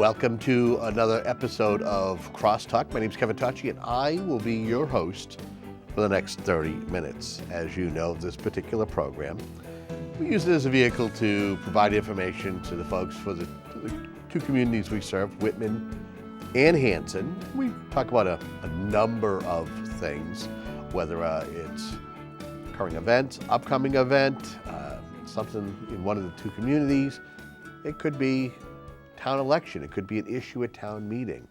Welcome to another episode of CrossTalk. My name is Kevin Tocci, and I will be your host for the next 30 minutes. As you know, this particular program, we use it as a vehicle to provide information to the folks for the two communities we serve, Whitman and Hanson. We talk about a number of things, whether it's current event, upcoming event, something in one of the two communities. It could be town election. It could be an issue at town meeting.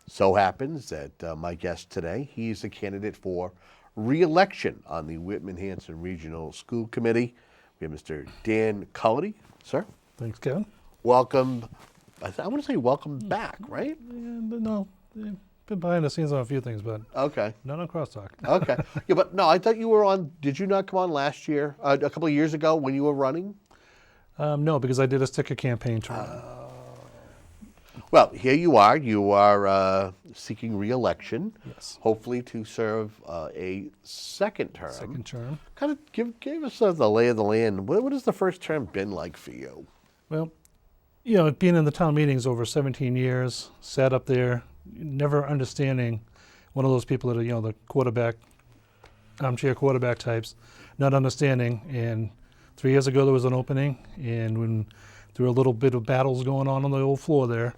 So happens that my guest today, he's a candidate for re-election on the Whitman-Hanson Regional School Committee. We have Mr. Dan Cullity. Sir? Thanks, Kevin. Welcome. I want to say welcome back, right? No, been behind the scenes on a few things, but Okay. not on CrossTalk. Okay. Yeah, but no, I thought you were on, did you not come on last year, a couple of years ago when you were running? No, because I did a sticker campaign term. Well, here you are. You are seeking re-election, Yes. hopefully to serve a second term. Second term. Kind of give us the lay of the land. What has the first term been like for you? Well, being in the town meetings over 17 years, sat up there, never understanding, one of those people that are, the quarterback, armchair quarterback types, not understanding. And 3 years ago there was an opening, and when there were a little bit of battles going on the old floor there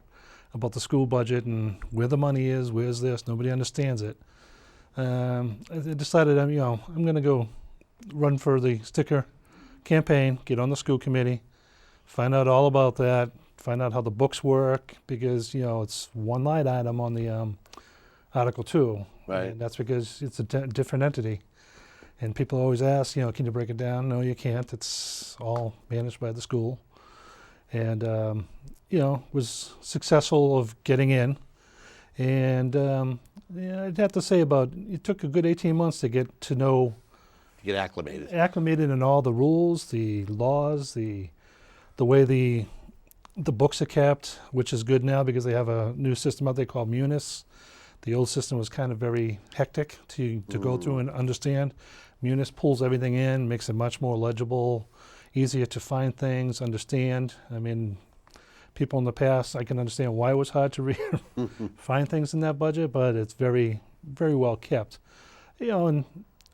about the school budget and where the money is, where's this, nobody understands it. I decided I'm going to go run for the sticker campaign, get on the school committee, find out all about that, find out how the books work, because, it's one line item on the Article 2. Right. And that's because it's a different entity. And people always ask, can you break it down? No, you can't. It's all managed by the school. And, was successful of getting in. And I'd have to say it took a good 18 months to get to know. To get acclimated. Acclimated in all the rules, the laws, the way the books are kept, which is good now because they have a new system out there called Munis. The old system was kind of very hectic to go through and understand. Munis pulls everything in, makes it much more legible, easier to find things, understand. I mean, people in the past, I can understand why it was hard to find things in that budget, but it's very, very well kept. And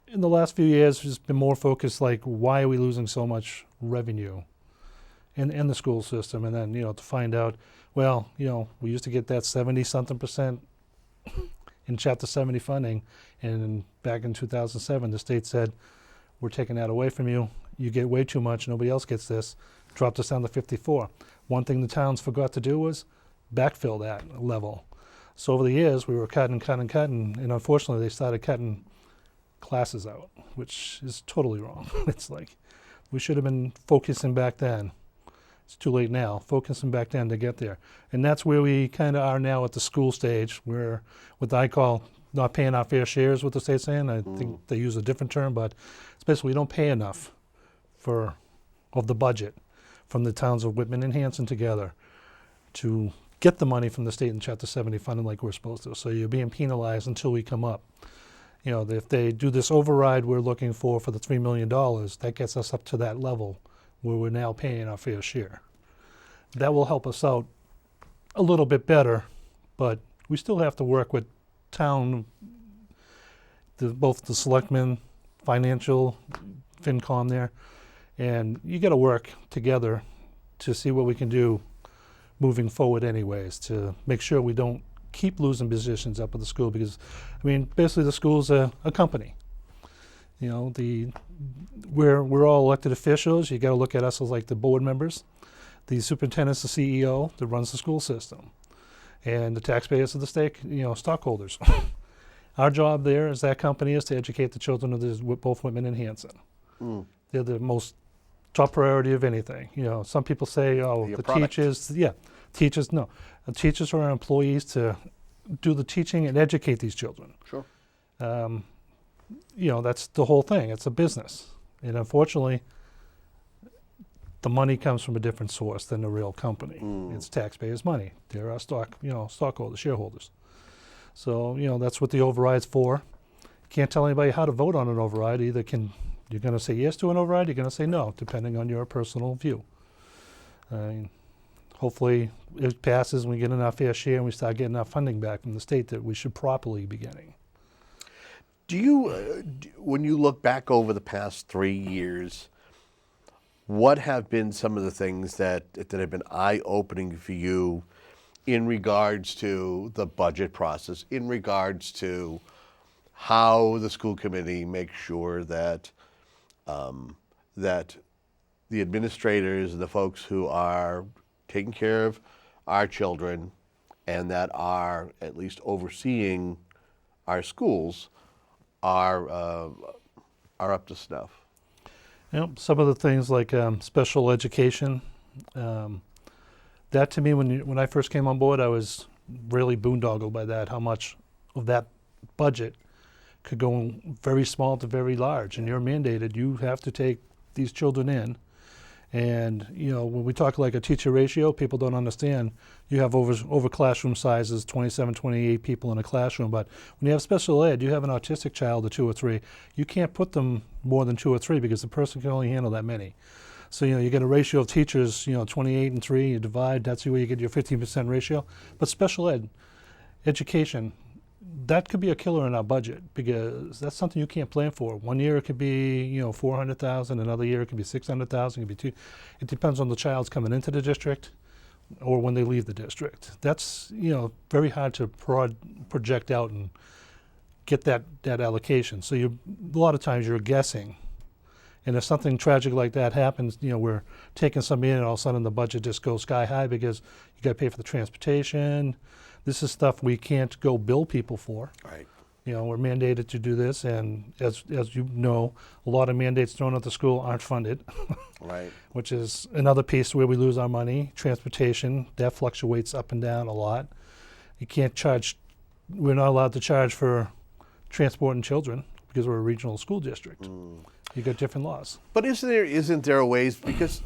in the last few years, it's been more focused like, why are we losing so much revenue in the school system? And then, to find out, well, we used to get that 70-something% in Chapter 70 funding, and back in 2007, the state said, we're taking that away from you. You get way too much. Nobody else gets this. Dropped us down to 54. One thing the towns forgot to do was backfill that level. So over the years, we were cutting, and unfortunately, they started cutting classes out, which is totally wrong. It's like, we should have been focusing back then. It's too late now, focusing back then to get there. And that's where we kind of are now at the school stage, where what I call not paying our fair share is what the state's saying. I think they use a different term, but it's basically we don't pay enough of the budget from the towns of Whitman and Hanson together to get the money from the state in Chapter 70 funding like we're supposed to. So you're being penalized until we come up. If they do this override we're looking for the $3 million, that gets us up to that level where we're now paying our fair share. That will help us out a little bit better, but we still have to work with town, both the selectmen, financial, FinCom there, and you got to work together to see what we can do moving forward anyways, to make sure we don't keep losing positions up at the school, because, basically the school's a company. We're all elected officials. You got to look at us as like the board members. The superintendent's the CEO that runs the school system, and the taxpayers of the state, stockholders. Our job there as that company is to educate the children of both Whitman and Hanson. They're the most top priority of anything. Some people say, the teachers. Yeah, teachers. No, the teachers are our employees to do the teaching and educate these children. Sure. That's the whole thing. It's a business. And unfortunately, the money comes from a different source than the real company. It's taxpayers' money. They're our stockholders, shareholders. So, that's what the override's for. Can't tell anybody how to vote on an override. You're going to say yes to an override, you're going to say no, depending on your personal view. hopefully it passes and we get enough fair share and we start getting enough funding back from the state that we should properly be getting. Do you, when you look back over the past 3 years, what have been some of the things that have been eye-opening for you in regards to the budget process, in regards to how the school committee makes sure that that the administrators and the folks who are taking care of our children and that are at least overseeing our schools are up to snuff? Some of the things like special education, that to me, when I first came on board, I was really boondoggled by that, how much of that budget could go very small to very large. And you're mandated, you have to take these children in. And, when we talk like a teacher ratio, people don't understand. You have over classroom sizes, 27, 28 people in a classroom. But when you have special ed, you have an autistic child or 2 or 3, you can't put them more than 2 or 3 because the person can only handle that many. So, you get a ratio of teachers, 28 and 3, you divide, that's where you get your 15% ratio. But special ed, education, that could be a killer in our budget because that's something you can't plan for. One year it could be, 400,000, another year it could be 600,000, it could be 2. It depends on the child's coming into the district or when they leave the district. That's, very hard to project out and get that allocation. So a lot of times you're guessing. And if something tragic like that happens, we're taking somebody in and all of a sudden the budget just goes sky high because you got to pay for the transportation. This is stuff we can't go bill people for. Right. We're mandated to do this, and as you know, a lot of mandates thrown at the school aren't funded. Right. Which is another piece where we lose our money. Transportation, that fluctuates up and down a lot. You can't charge, we're not allowed to charge for transporting children because we're a regional school district. You got different laws. But isn't there a ways, because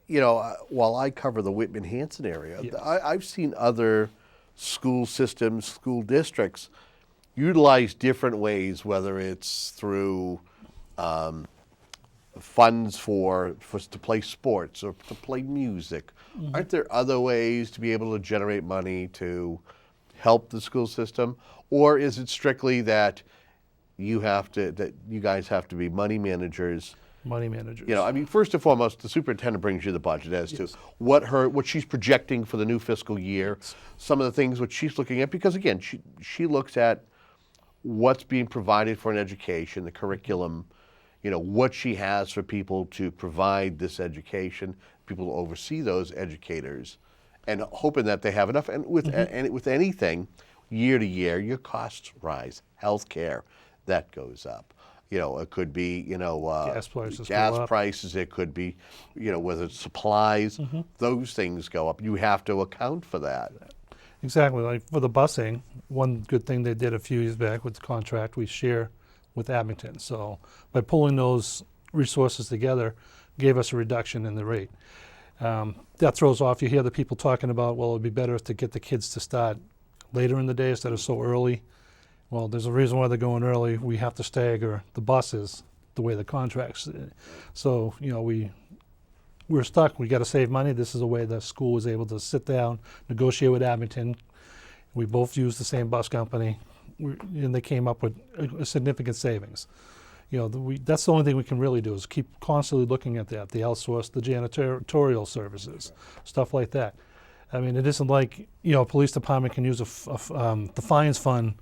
while I cover the Whitman Hanson area, Yes. I've seen other school systems, school districts utilize different ways, whether it's through funds for to play sports or to play music. Mm-hmm. Aren't there other ways to be able to generate money to help the school system? Or is it strictly that you guys have to be money managers? Money managers. First and foremost, the superintendent brings you the budget as Yes. to what she's projecting for the new fiscal year, some of the things which she's looking at, because again, she looks at what's being provided for an education, the curriculum, what she has for people to provide this education, people to oversee those educators, and hoping that they have enough. And with anything, year to year, your costs rise. Healthcare, that goes up. It could be, gas prices prices. It could be, whether it's supplies, those things go up. You have to account for that. Exactly. Like for the busing, one good thing they did a few years back with the contract, we share with Abington. So by pulling those resources together, gave us a reduction in the rate. That throws off, you hear the people talking about, well, it'd be better to get the kids to start later in the day instead of so early. Well, there's a reason why they're going early. We have to stagger the buses the way the contracts. So, we're stuck. We got to save money. This is a way the school was able to sit down, negotiate with Abington. We both used the same bus company, and they came up with a significant savings. That's the only thing we can really do is keep constantly looking at that. The outsource, the janitorial services, stuff like that. It isn't like police department can use the fines fund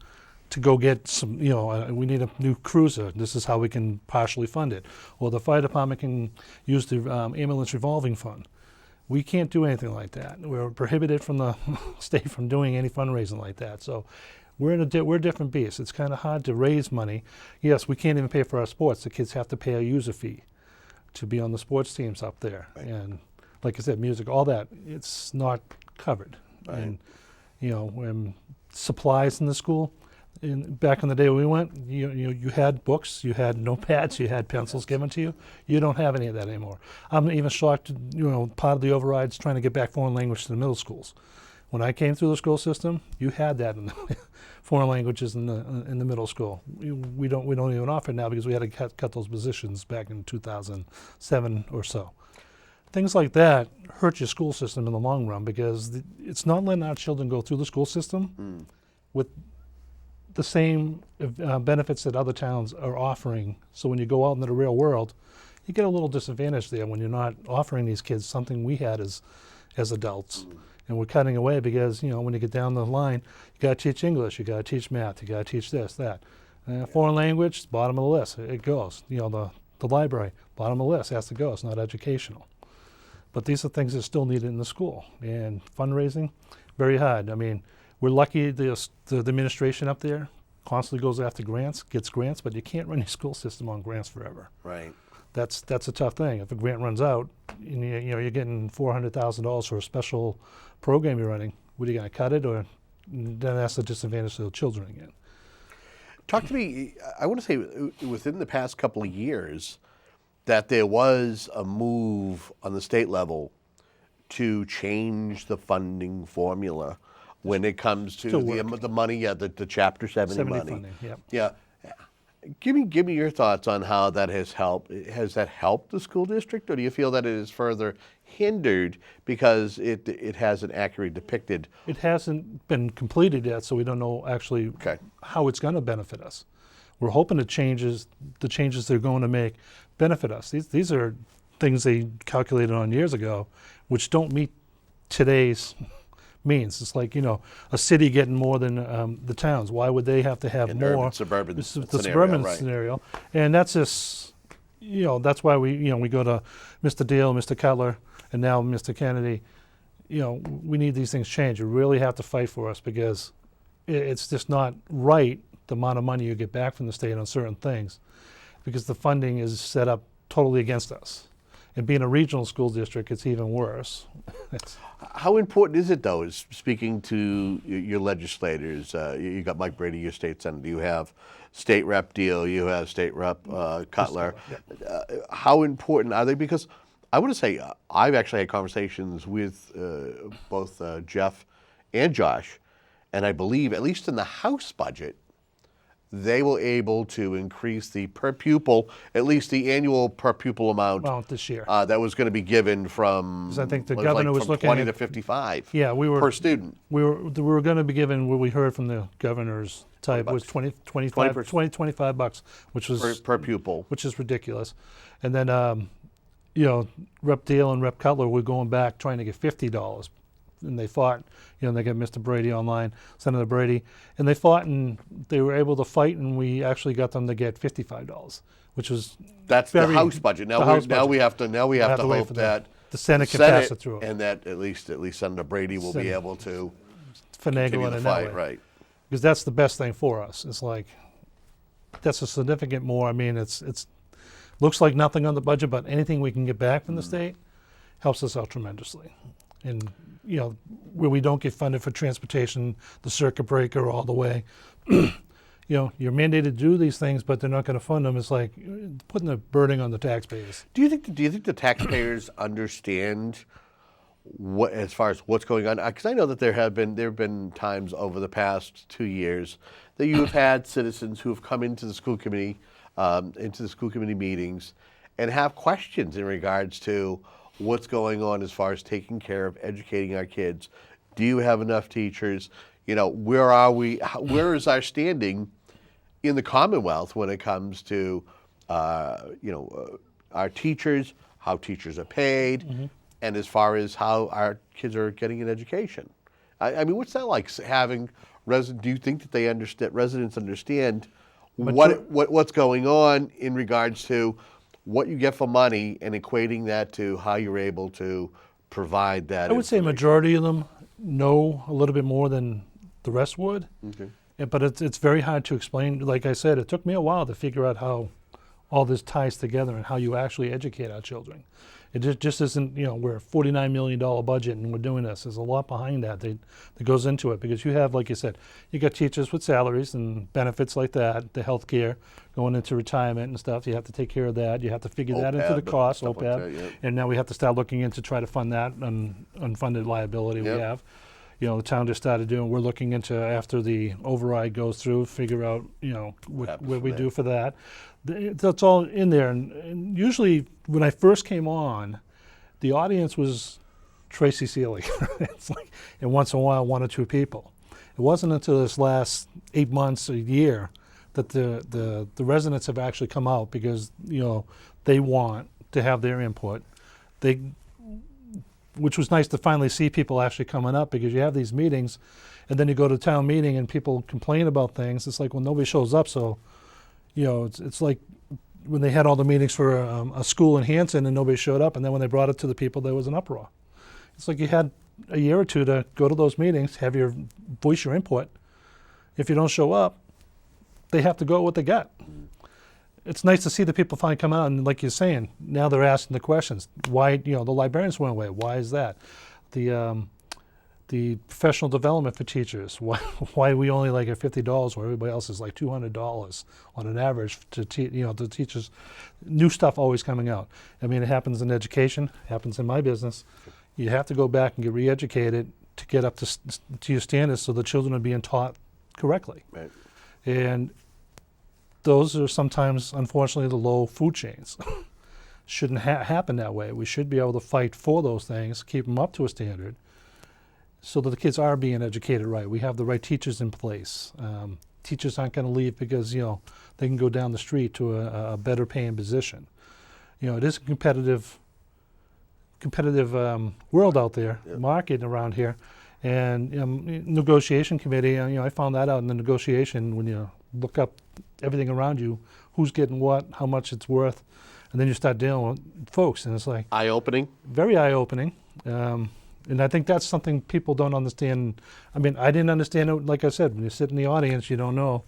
to go get some, we need a new cruiser. This is how we can partially fund it. Or the fire department can use the ambulance revolving fund. We can't do anything like that. We're prohibited from the state from doing any fundraising like that. So we're a different beast. It's kind of hard to raise money. Yes, we can't even pay for our sports. The kids have to pay a user fee to be on the sports teams up there. Right. And like I said, music, all that, it's not covered. Right. And, when supplies in the school, back in the day when we went, you had books, you had notepads, you had pencils given to you. You don't have any of that anymore. I'm even shocked, part of the override's trying to get back foreign language to the middle schools. When I came through the school system, you had that in the foreign languages in the middle school. We don't even offer it now because we had to cut those positions back in 2007 or so. things like that hurt your school system in the long run, because it's not letting our children go through the school system with the same benefits that other towns are offering. So when you go out into the real world, you get a little disadvantage there when you're not offering these kids something we had as adults. And we're cutting away because, when you get down the line, you got to teach English, you got to teach math, you got to teach this, that. Foreign language, bottom of the list, it goes. The library, bottom of the list, has to go. It's not educational. But these are things that are still needed in the school. And fundraising, very hard. I mean, we're lucky the administration up there constantly goes after grants, gets grants, but you can't run your school system on grants forever. Right. That's a tough thing. If a grant runs out, and you're getting $400,000 for a special program you're running, what are you going to cut it, or then that's the disadvantage of the children again? Talk to me, I want to say within the past couple of years that there was a move on the state level to change the funding formula when it comes to the money, the Chapter 70 money. Funding, yep. Yeah. Give me your thoughts on how that has helped. Has that helped the school district, or do you feel that it is further hindered because it hasn't accurately depicted? It hasn't been completed yet, so we don't know actually how it's going to benefit us. We're hoping the changes they're going to make benefit us. These are things they calculated on years ago, which don't meet today's means. It's like, a city getting more than the towns. Why would they have to have more? Suburban the scenario, suburban right. scenario. And that's just, that's why we go to Mr. Deal, Mr. Cutler, and now Mr. Kennedy. We need these things changed. You really have to fight for us, because it's just not right, the amount of money you get back from the state on certain things, because the funding is set up totally against us. And being a regional school district, it's even worse. How important is it, though, is speaking to your legislators? You got Mike Brady, your state senator. You have State Rep Deal. You have State Rep Cutler. How important are they? Because I want to say I've actually had conversations with both Jeff and Josh, and I believe, at least in the House budget, they were able to increase the per pupil, at least the annual per pupil amount this year. That was going to be given from, I think the governor was from looking 20 at, to 55 per student. We were going to be given, what we heard from the governor's type was $25, which was per pupil, which is ridiculous. And then Rep Deal and Rep Cutler were going back trying to get $50. And they fought, they got Mr. Brady online, Senator Brady, and they fought, and they were able to fight, and we actually got them to get $55, which was the House budget. Now we have to hope that the Senate can pass it through, and that at least Senator Brady will be able to finagle it in that way, right? Because that's the best thing for us. It's like that's a significant more. I mean, it's looks like nothing on the budget, but anything we can get back from the state helps us out tremendously. And where we don't get funded for transportation, the circuit breaker all the way, you're mandated to do these things, but they're not going to fund them. It's like putting the burden on the taxpayers. Do you think the taxpayers understand as far as what's going on? Because I know that there have been times over the past 2 years that you have had citizens who have come into the school committee, meetings, and have questions in regards to what's going on as far as taking care of educating our kids. Do you have enough teachers? Where are we? Where is our standing in the Commonwealth when it comes to, our teachers, how teachers are paid, and as far as how our kids are getting an education? I mean, what's that like having residents? Do you think that they understand? Residents understand what's going on in regards to what you get for money and equating that to how you're able to provide that? I would say a majority of them know a little bit more than the rest would. Okay. But it's very hard to explain. Like I said, it took me a while to figure out how all this ties together and how you actually educate our children. It just isn't, we're a $49 million budget and we're doing this. There's a lot behind that goes into it, because you have, like you said, you got teachers with salaries and benefits like that, the health care, going into retirement and stuff. You have to take care of that. You have to figure that into the cost, OPEB. And now we have to start looking into try to fund that unfunded liability we have. The town just started doing, we're looking into after the override goes through, figure out, what we do for that. That's all in there. And usually when I first came on, the audience was Tracy Seeley. It's like, and once in a while, 1 or 2 people. It wasn't until this last 8 months, a year, that the residents have actually come out because, they want to have their input. Which was nice to finally see people actually coming up, because you have these meetings and then you go to town meeting and people complain about things. It's like, well, nobody shows up. So, it's like when they had all the meetings for a school in Hanson and nobody showed up. And then when they brought it to the people, there was an uproar. It's like you had a year or 2 to go to those meetings, have your voice your input. If you don't show up, they have to go with what they got. It's nice to see the people finally come out, and like you're saying, now they're asking the questions. Why, the librarians went away. Why is that? The professional development for teachers. Why we only like at $50 where everybody else is like $200 on an average to the teachers. New stuff always coming out. I mean, it happens in education. It happens in my business. You have to go back and get re-educated to get up to your standards, so the children are being taught correctly. Right. And those are sometimes, unfortunately, the low food chains. Shouldn't happen that way. We should be able to fight for those things, keep them up to a standard, so that the kids are being educated right. We have the right teachers in place. Teachers aren't going to leave because, they can go down the street to a better paying position. It is a competitive world out there, yep. Market around here. And negotiation committee, I found that out in the negotiation when you look up everything around you, who's getting what, how much it's worth, and then you start dealing with folks, and it's like eye-opening. Very eye-opening, and I think that's something people don't understand. I mean, I didn't understand it. Like I said, when you sit in the audience, you don't know.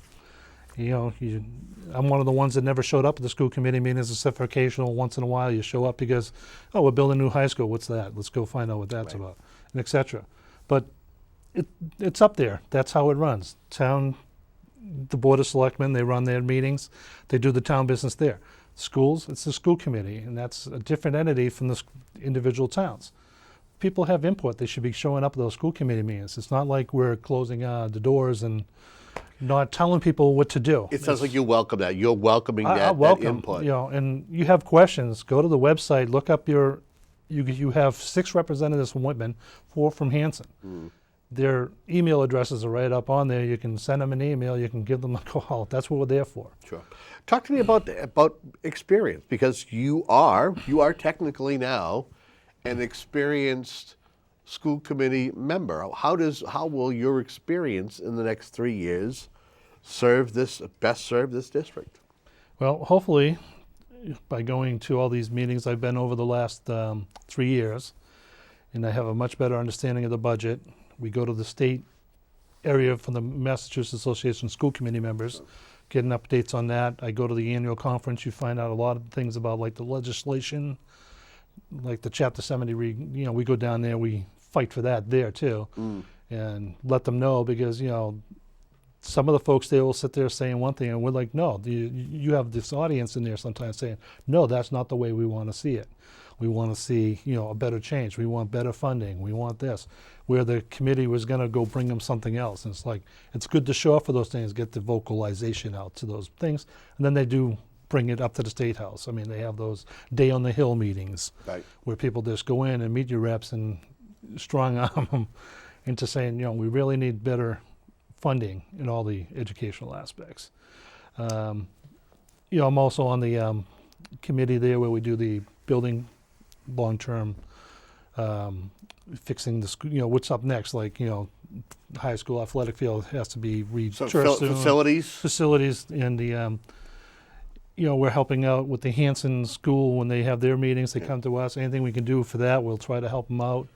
I'm one of the ones that never showed up at the school committee meetings, except for occasional once in a while you show up because, we're building a new high school. What's that? Let's go find out what that's about, and etc. But it's up there. That's how it runs. The Board of Selectmen, they run their meetings. They do the town business there. Schools, it's the school committee, and that's a different entity from the individual towns. People have input. They should be showing up at those school committee meetings. It's not like we're closing the doors and not telling people what to do. It sounds like you welcome that. You're welcoming that input. And you have questions, go to the website, look up you have 6 representatives from Whitman, 4 from Hanson. Mm. Their email addresses are right up on there. You can send them an email. You can give them a call. That's what we're there for. Sure. Talk to me about experience, because you are technically now an experienced school committee member. How will your experience in the next 3 years best serve this district? Well, hopefully, by going to all these meetings I've been over the last 3 years, and I have a much better understanding of the budget. We go to the state area from the Massachusetts Association of School Committee members, getting updates on that. I go to the annual conference. You find out a lot of things about like the legislation, like the Chapter 70. We go down there. We fight for that there too, and let them know, because some of the folks there will sit there saying one thing, and we're like, no. You have this audience in there sometimes saying, no, that's not the way we want to see it. We want to see, a better change. We want better funding. We want this. Where the committee was going to go bring them something else. And it's like, it's good to show up for those things, get the vocalization out to those things. And then they do bring it up to the State House. I mean, they have those Day on the Hill meetings, right, where people just go in and meet your reps and strong arm them into saying, we really need better funding in all the educational aspects. I'm also on the committee there where we do the building long-term fixing the school, what's up next, like, high school athletic field has to be returfed soon. Facilities, and the, we're helping out with the Hanson school when they have their meetings. They come to us. Anything we can do for that, we'll try to help them out,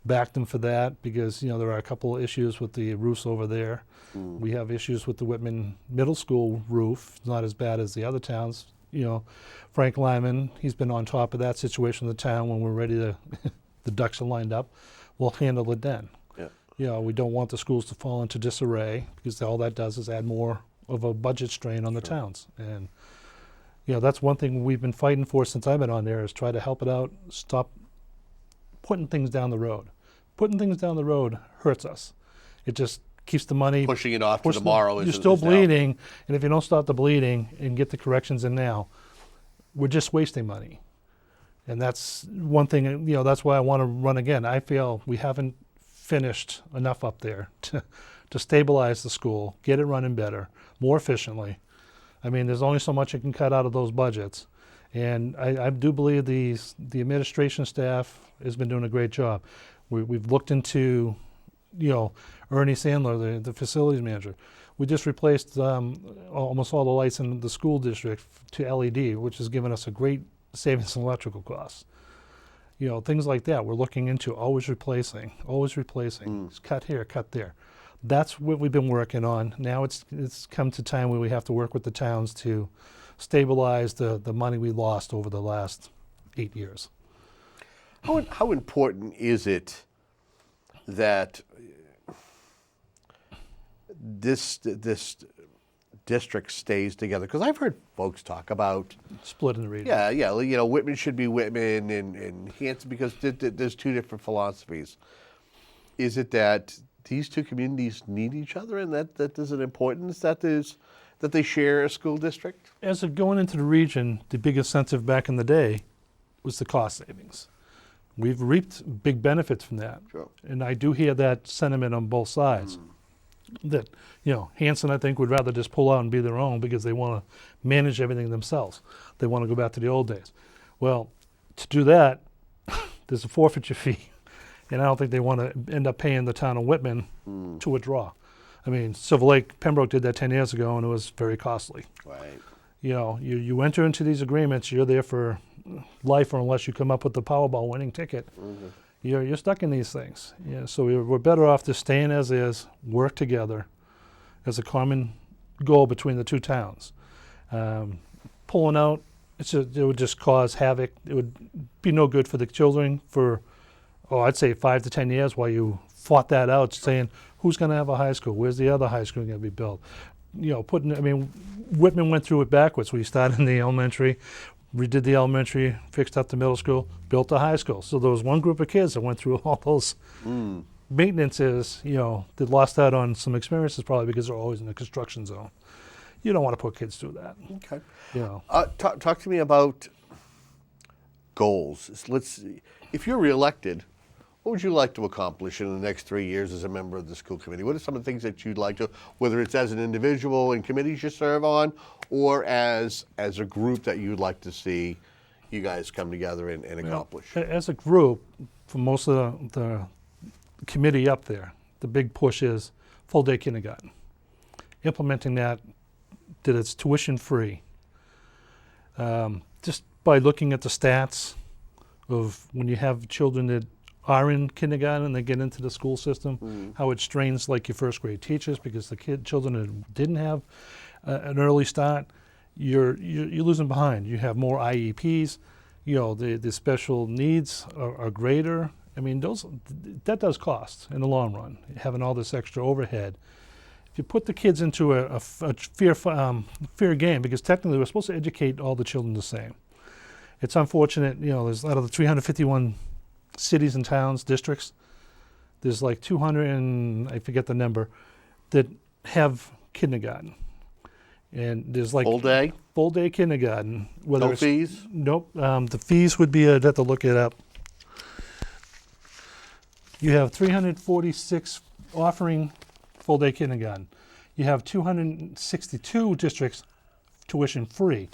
back them for that, because, there are a couple of issues with the roofs over there. We have issues with the Whitman Middle School roof. It's not as bad as the other towns. Frank Lyman, he's been on top of that situation in the town. When we're ready to, the ducks are lined up, we'll handle it then. Yeah. We don't want the schools to fall into disarray, because all that does is add more of a budget strain on the towns. And, that's one thing we've been fighting for since I've been on there, is try to help it out, stop putting things down the road. Putting things down the road hurts us. It just keeps the money. Pushing it off to tomorrow. You're still bleeding, and if you don't stop the bleeding and get the corrections in now, we're just wasting money. And that's one thing, that's why I want to run again. I feel we haven't finished enough up there to stabilize the school, get it running better, more efficiently. I mean, there's only so much you can cut out of those budgets. And I do believe the administration staff has been doing a great job. We've looked into, Ernie Sandler, the facilities manager. We just replaced almost all the lights in the school district to LED, which has given us a great savings in electrical costs. Things like that we're looking into, always replacing. Cut here, cut there. That's what we've been working on. Now it's come to time where we have to work with the towns to stabilize the money we lost over the last 8 years. How important is it that this district stays together? Because I've heard folks talk about Split in the region. Yeah. Whitman should be Whitman and Hanson, because there's two different philosophies. Is it that these two communities need each other, and that there's an importance that they share a school district? As of going into the region, the big incentive back in the day was the cost savings. We've reaped big benefits from that. Sure. And I do hear that sentiment on both sides. That, Hanson, I think, would rather just pull out and be their own because they want to manage everything themselves. They want to go back to the old days. Well, to do that, there's a forfeiture fee. And I don't think they want to end up paying the town of Whitman to withdraw. I mean, Silver Lake, Pembroke did that 10 years ago, and it was very costly. Right. You enter into these agreements, you're there for life, or unless you come up with the Powerball winning ticket. Mm-hmm. You're stuck in these things. So we're better off just staying as is, work together as a common goal between the two towns. Pulling out, it would just cause havoc. It would be no good for the children for, I'd say 5 to 10 years while you fought that out, saying who's going to have a high school? Where's the other high school going to be built? Whitman went through it backwards. We started in the elementary, redid the elementary, fixed up the middle school, built the high school. So there was one group of kids that went through all those maintenances, that lost out on some experiences probably because they're always in the construction zone. You don't want to put kids through that. Okay. Talk to me about goals. If you're reelected, what would you like to accomplish in the next 3 years as a member of the school committee? What are some of the things that you'd like to, whether it's as an individual in committees you serve on, or as a group that you'd like to see you guys come together and accomplish? As a group, for most of the committee up there, the big push is full-day kindergarten. Implementing that it's tuition-free. Just by looking at the stats of when you have children that are in kindergarten and they get into the school system, how it strains like your first grade teachers, because the children that didn't have an early start, you're losing behind. You have more IEPs, the special needs are greater. I mean, that does cost in the long run, having all this extra overhead. If you put the kids into a fair game, because technically we're supposed to educate all the children the same. It's unfortunate, there's out of the 351 cities and towns, districts, there's like 200 and I forget the number that have kindergarten. And there's like full day kindergarten. No fees? Nope. The fees would be, I'd have to look it up. You have 346 offering full day kindergarten. You have 262 districts tuition free.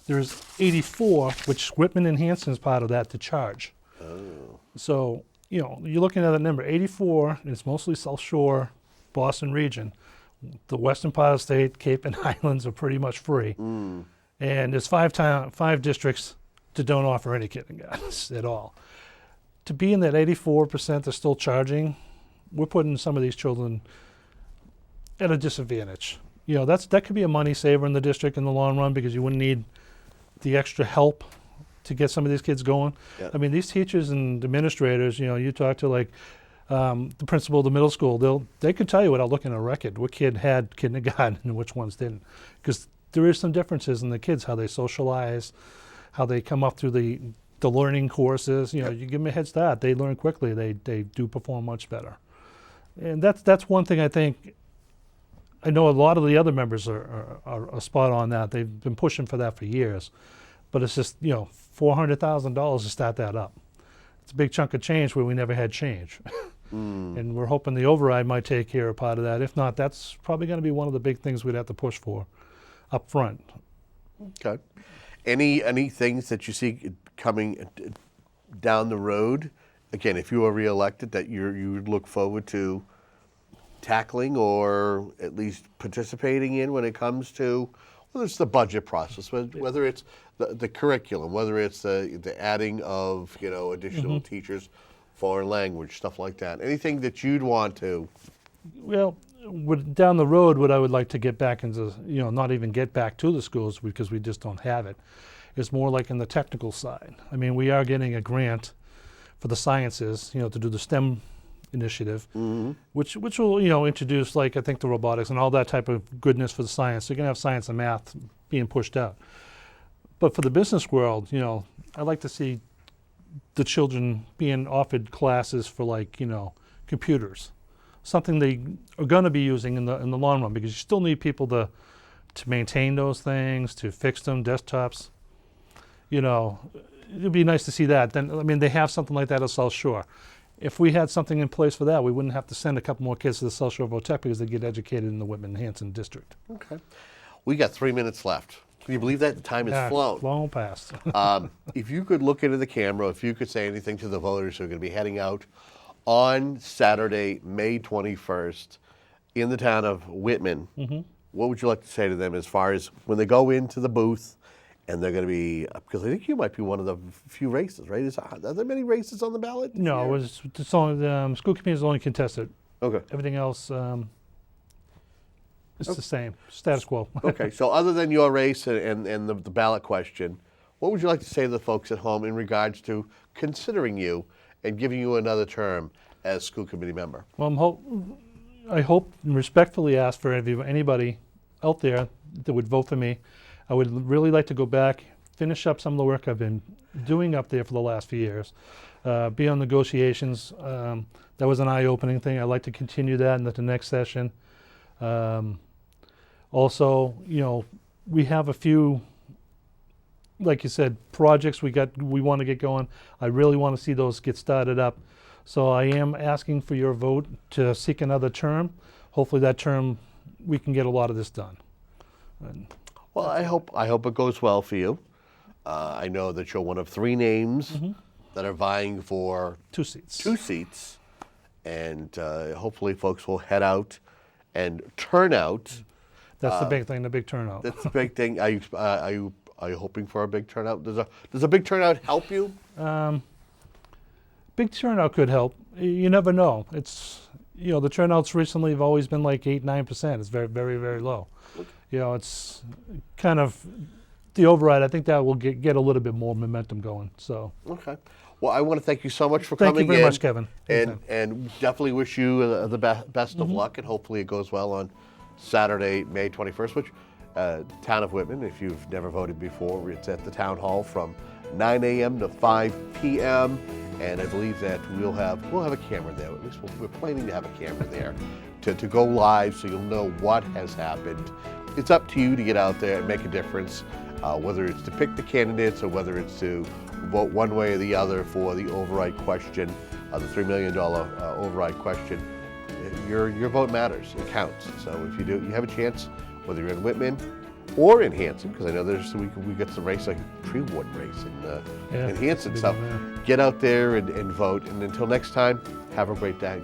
There's 84, which Whitman and Hanson is part of that, to charge. Oh. So, you're looking at a number, 84, and it's mostly South Shore, Boston region. The western part of the state, Cape and Highlands, are pretty much free. And there's 5 districts that don't offer any kindergartens at all. To be in that 84% that's still charging, we're putting some of these children at a disadvantage. That could be a money saver in the district in the long run, because you wouldn't need the extra help to get some of these kids going. Yep. I mean, these teachers and administrators, you talk to like the principal of the middle school, they could tell you without looking at a record what kid had kindergarten and which ones didn't. Because there is some differences in the kids, how they socialize, how they come up through the learning courses. You give them a head start. They learn quickly. They do perform much better. And that's one thing I think. I know a lot of the other members are spot on that. They've been pushing for that for years. but it's just, $400,000 to start that up. It's a big chunk of change where we never had change. And we're hoping the override might take care of part of that. If not, that's probably going to be one of the big things we'd have to push for up front. Okay. Any things that you see coming down the road, again, if you are reelected, that you would look forward to tackling or at least participating in when it comes to, whether it's the budget process, whether it's the curriculum, whether it's the adding of additional teachers, foreign language, stuff like that. Anything that you'd want to? Well, down the road, what I would like to get back into, not even get back to the schools because we just don't have it, is more like in the technical side. I mean, we are getting a grant for the sciences, to do the STEM initiative, which will, introduce, like, I think the robotics and all that type of goodness for the science. You're going to have science and math being pushed out. But for the business world, I'd like to see the children being offered classes for, like, computers, something they are going to be using in the long run, because you still need people to maintain those things, to fix them, desktops. It'd be nice to see that. Then, I mean, they have something like that at South Shore. If we had something in place for that, we wouldn't have to send a couple more kids to the South Shore Votech because they get educated in the Whitman Hanson district. Okay. We got 3 minutes left. Can you believe that? The time has flown. Flown past. If you could look into the camera, if you could say anything to the voters who are going to be heading out on Saturday, May 21st, in the town of Whitman, what would you like to say to them as far as when they go into the booth and they're going to be, because I think you might be one of the few races, right? Are there many races on the ballot? No, it's only the school committee is only contested. Okay. Everything else, it's the same, status quo. Okay, so other than your race and the ballot question, what would you like to say to the folks at home in regards to considering you and giving you another term as school committee member? Well, I hope and respectfully ask for anybody out there that would vote for me. I would really like to go back, finish up some of the work I've been doing up there for the last few years, be on negotiations. That was an eye-opening thing. I'd like to continue that in the next session. Also, we have a few, like you said, projects we want to get going. I really want to see those get started up. So I am asking for your vote to seek another term. Hopefully that term we can get a lot of this done. Well, I hope it goes well for you. I know that you're one of 3 names that are vying for 2 seats. 2 seats, and hopefully folks will head out and turn out. That's the big thing, the big turnout. That's the big thing. Are you hoping for a big turnout? Does a big turnout help you? Big turnout could help. You never know. It's the turnouts recently have always been like 8-9%. It's very, very, very low. It's kind of the override. I think that will get a little bit more momentum going. So okay. Well, I want to thank you so much for coming in. Thank you very much, Kevin. And definitely wish you the best of luck, and hopefully it goes well on Saturday, May 21st, which town of Whitman, if you've never voted before, it's at the town hall from 9 a.m. to 5 p.m. And I believe that we'll have a camera there. At least we're planning to have a camera there to go live, so you'll know what has happened. It's up to you to get out there and make a difference, whether it's to pick the candidates or whether it's to vote one way or the other for the override question, the $3 million override question. Your vote matters. It counts. So if you do, you have a chance, whether you're in Whitman or in Hanson, because I know we got some race, like tree ward race in Hanson. So get out there and vote. And until next time, have a great day.